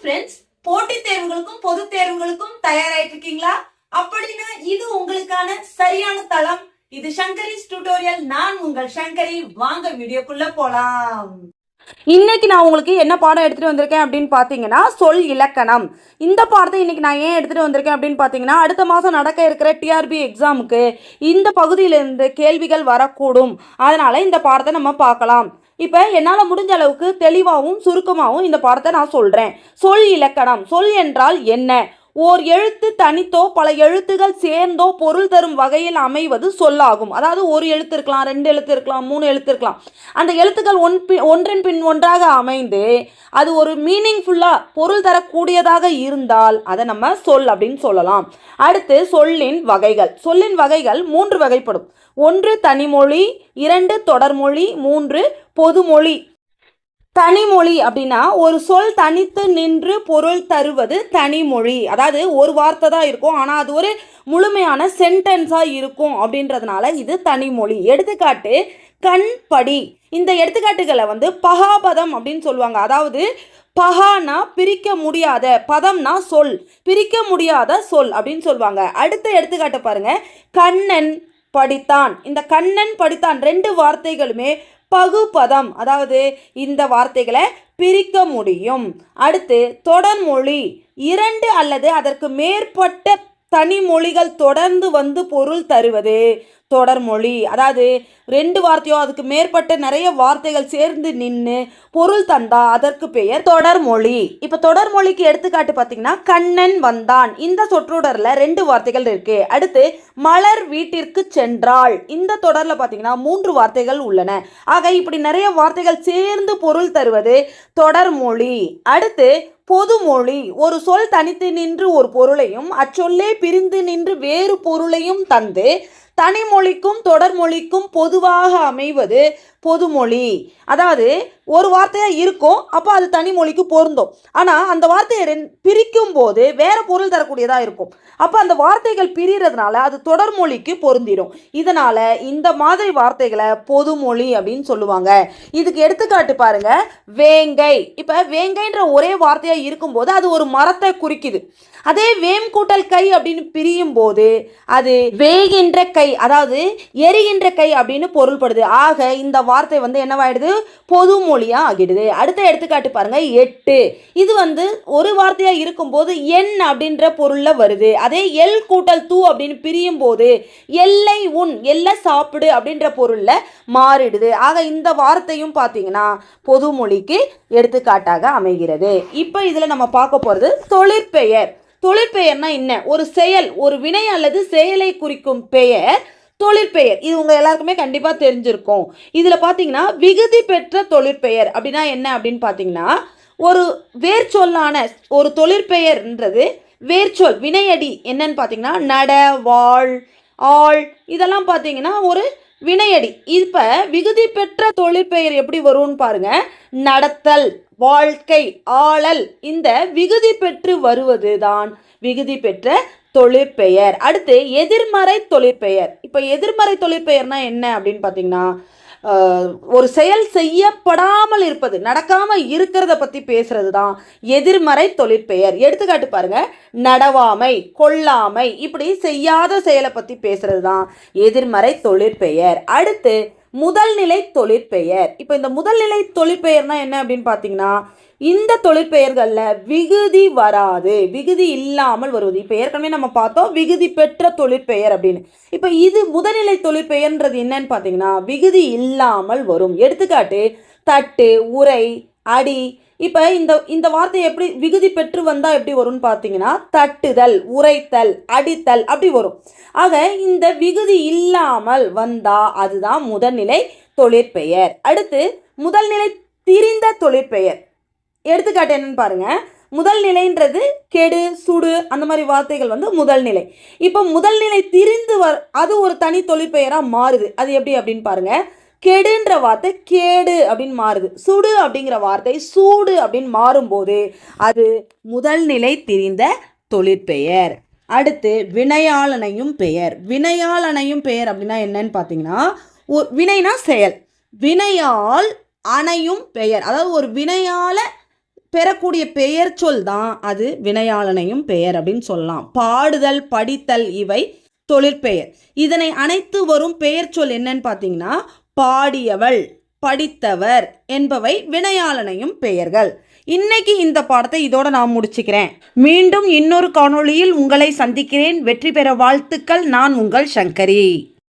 Friends, போட்டித் தேர்வுகளுக்கும் பொது தேர்வுகளுக்கும் தயாராயிட்டு இருக்கீங்களா? அப்படின்னா இது உங்களுக்கான சரியான தளம். இது சங்கரிஸ் டியூட்டோரியல். நான் உங்கள் சங்கரி. வாங்க வீடியோக்குள்ள போலாம். இன்னைக்கு நான் உங்களுக்கு என்ன பாடம் எடுத்துகிட்டு வந்திருக்கேன் அப்படின்னு பார்த்தீங்கன்னா சொல் இலக்கணம். இந்த பாடத்தை இன்னைக்கு நான் ஏன் எடுத்துகிட்டு வந்திருக்கேன் அப்படின்னு பார்த்தீங்கன்னா, அடுத்த மாதம் நடக்க இருக்கிற டிஆர்பி எக்ஸாமுக்கு இந்த பகுதியிலிருந்து கேள்விகள் வரக்கூடும். அதனால் இந்த பாடத்தை நம்ம பார்க்கலாம். இப்போ என்னால் முடிஞ்ச அளவுக்கு தெளிவாகவும் சுருக்கமாகவும் இந்த பாடத்தை நான் சொல்கிறேன். சொல் இலக்கணம். சொல் என்றால் என்ன? ஓர் எழுத்து தனித்தோ பல எழுத்துகள் சேர்ந்தோ பொருள் தரும் வகையில் அமைவது சொல்லாகும். அதாவது ஒரு எழுத்து இருக்கலாம், 2 எழுத்து இருக்கலாம், 3 எழுத்து இருக்கலாம். அந்த எழுத்துக்கள் ஒன்றன் பின் ஒன்றாக அமைந்து அது ஒரு மீனிங்ஃபுல்லாக பொருள் தரக்கூடியதாக இருந்தால் அதை நம்ம சொல் அப்படின்னு சொல்லலாம். அடுத்து சொல்லின் வகைகள். சொல்லின் வகைகள் 3 வகைப்படும். 1 தனிமொழி, 2 தொடர்மொழி, 3 பொதுமொழி. தனிமொழி அப்படின்னா ஒரு சொல் தனித்து நின்று பொருள் தருவது தனிமொழி. அதாவது ஒரு வார்த்தை தான் இருக்கும், ஆனால் அது ஒரு முழுமையான சென்டென்ஸாக இருக்கும். அப்படின்றதுனால இது தனிமொழி. எடுத்துக்காட்டு கண், படி. இந்த எடுத்துக்காட்டுகளை பகாபதம் அப்படின்னு சொல்லுவாங்க. அதாவது பகானா பிரிக்க முடியாத, பதம்னா சொல், பிரிக்க முடியாத சொல் அப்படின்னு சொல்லுவாங்க. அடுத்த எடுத்துக்காட்டு பாருங்க, கண்ணன் படித்தான். இந்த கண்ணன் படித்தான் 2 வார்த்தைகளுமே பகுபதம். அதாவது இந்த வார்த்தைகளை பிரிக்க முடியும். அடுத்து தொடர்மொழி. 2 அல்லது அதற்கு மேற்பட்ட தனிமொழிகள் தொடர்ந்து பொருள் தருவது தொடர்மொழி. அதாவது 2 வார்த்தையோ அதுக்கு மேற்பட்ட நிறைய வார்த்தைகள் சேர்ந்து நின்று பொருள் தந்தா அதற்கு பெயர் தொடர்மொழி. இப்போ தொடர்மொழிக்கு எடுத்துக்காட்டு பார்த்தீங்கன்னா, கண்ணன் வந்தான். இந்த சொற்றொடரில் 2 வார்த்தைகள் இருக்கு. அடுத்து மலர் வீட்டிற்கு சென்றாள். இந்த தொடரில் பார்த்தீங்கன்னா 3 வார்த்தைகள் உள்ளன. ஆக இப்படி நிறைய வார்த்தைகள் சேர்ந்து பொருள் தருவது தொடர்மொழி. அடுத்து பொதுமொழி. ஒரு சொல் தனித்து நின்று ஒரு பொருளையும் அச்சொல்லே பிரிந்து நின்று வேறு பொருளையும் தந்து தனிமொழிக்கும் தொடர்மொழிக்கும் பொதுவாக அமைவது பொதுமொழி. அதாவது ஒரு வார்த்தையாக இருக்கும், அப்போ அது தனிமொழிக்கு பொருந்தும். ஆனால் அந்த வார்த்தையை பிரிக்கும் போது வேற பொருள் தரக்கூடியதாக இருக்கும். அப்போ அந்த வார்த்தைகள் பிரிகிறதுனால அது தொடர்மொழிக்கு பொருந்திடும். இதனால் இந்த மாதிரி வார்த்தைகளை பொதுமொழி அப்படின்னு சொல்லுவாங்க. இதுக்கு எடுத்துக்காட்டு பாருங்க, வேங்கை. இப்போ வேங்கைன்ற ஒரே வார்த்தையாக இருக்கும்போது அது ஒரு மரத்தை குறிக்குது. அதே வேம் கூட்டல் கை அப்படின்னு பிரியும் போது அது வேகின்ற கை, அதாவது எரிகின்ற கை அப்படின்னு பொருள்படுது. ஆக இந்த வார்த்தை என்னவாயிடுது? பொதுமொழியா ஆகிடுது. அடுத்த எடுத்துக்காட்டு பாருங்க, 8. இது ஒரு வார்த்தையா இருக்கும்போது என் அப்படின்ற பொருள்ல வருது. அதே எல் கூட்டல் தூ அப்படின்னு பிரியும் போது எல்லை உன், எல்லை சாப்பிடு அப்படின்ற பொருள்ல மாறிடுது. ஆக இந்த வார்த்தையும் பார்த்தீங்கன்னா பொதுமொழிக்கு எடுத்துக்காட்டாக அமைகிறது. இப்போ இதுல நம்ம பார்க்க போறது தொழிற்பெயர். தொழிற்பெயர்னா என்ன? ஒரு செயல், ஒரு வினை அல்லது செயலை குறிக்கும் பெயர் தொழிற்பெயர். இது உங்க எல்லாருக்குமே கண்டிப்பா தெரிஞ்சிருக்கும். இதுல பாத்தீங்கன்னா விகுதி பெற்ற தொழிற்பெயர் அப்படின்னா என்ன அப்படின்னு பாத்தீங்கன்னா, ஒரு வேர்ச்சொல்லான ஒரு தொழிற்பெயர்ன்றது வேர்ச்சொல் வினையடி என்னன்னு பாத்தீங்கன்னா நட, வாழ், ஆள் இதெல்லாம் பாத்தீங்கன்னா ஒரு வினையடி. இப்ப விகுதி பெற்ற தொழிற்பெயர் எப்படி வரும்னு பாருங்க, நடத்தல், வாழ்க்கை, ஆளல். இந்த விகுதி பெற்று வருவது தான் விகுதி பெற்ற தொழிற்பெயர். அடுத்து எதிர்மறை தொழிற்பெயர். இப்போ எதிர்மறை தொழிற்பெயர்னா என்ன அப்படின்னு பார்த்தீங்கன்னா, ஒரு செயல் செய்யப்படாமல் இருப்பது, நடக்காமல் இருக்கிறத பற்றி பேசுறது தான் எதிர்மறை தொழிற்பெயர். எடுத்துக்காட்டு பாருங்க, நடவாமை, கொல்லாமை, இப்படி செய்யாத செயலை பற்றி பேசுறது தான் எதிர்மறை தொழிற்பெயர். அடுத்து முதல்நிலை தொழிற்பெயர். இப்போ இந்த முதல்நிலை தொழிற்பெயர்னா என்ன அப்படின்னு பார்த்தீங்கன்னா, இந்த தொழிற்பெயர்களில் விகுதி வராது, விகுதி இல்லாமல் வருவது. இப்போ ஏற்கனவே நம்ம பார்த்தோம் விகுதி பெற்ற தொழிற்பெயர் அப்படின்னு. இப்போ இது முதல்நிலை தொழிற்பெயர்ன்றது என்னன்னு பார்த்தீங்கன்னா, விகுதி இல்லாமல் வரும். எடுத்துக்காட்டு தட்டு, உரை, அடி. இப்போ இந்த வார்த்தை எப்படி விகுதி பெற்று வந்தால் எப்படி வரும்னு பார்த்தீங்கன்னா, தட்டுதல், உரைத்தல், அடித்தல் அப்படி வரும். ஆக இந்த விகுதி இல்லாமல் வந்தால் அதுதான் முதல்நிலை தொழிற்பெயர். அடுத்து முதல்நிலை திரிந்த தொழிற்பெயர். எடுத்துக்காட்டு என்னன்னு பாருங்க, முதல் நிலைன்றது கெடு, சுடு அந்த மாதிரி வார்த்தைகள் முதல் நிலை. இப்போ முதல் நிலை திரிந்து அது ஒரு தனி தொழிற்பெயராக மாறுது. அது எப்படி அப்படின்னு பாருங்க, கெடுன்ற வார்த்தை கேடு அப்படின்னு மாறுது. சுடு அப்படிங்கிற வார்த்தை சூடு அப்படின்னு மாறும்போது அது முதல் நிலை திரிந்த தொழிற்பெயர். அடுத்து வினையாளனையும் பெயர். வினையாளனையும் பெயர் அப்படின்னா என்னன்னு பார்த்தீங்கன்னா, வினைனா செயல், வினையால் அணையும் பெயர். அதாவது ஒரு வினையால பெறக்கூடிய பெயர் சொல் தான் அது வினையாளனையும் பெயர் அப்படின்னு சொல்லலாம். பாடுதல், படித்தல் இவை தொழிற்பெயர். இதனை அனைத்து வரும் பெயர் சொல் என்னன்னு பார்த்தீங்கன்னா பாடியவள், படித்தவர் என்பவை வினையாளனையும் பெயர்கள். இன்னைக்கு இந்த பாடத்தை இதோட நான் முடிச்சுக்கிறேன். மீண்டும் இன்னொரு காணொளியில் உங்களை சந்திக்கிறேன். வெற்றி பெற வாழ்த்துக்கள். நான் உங்கள் சங்கரி.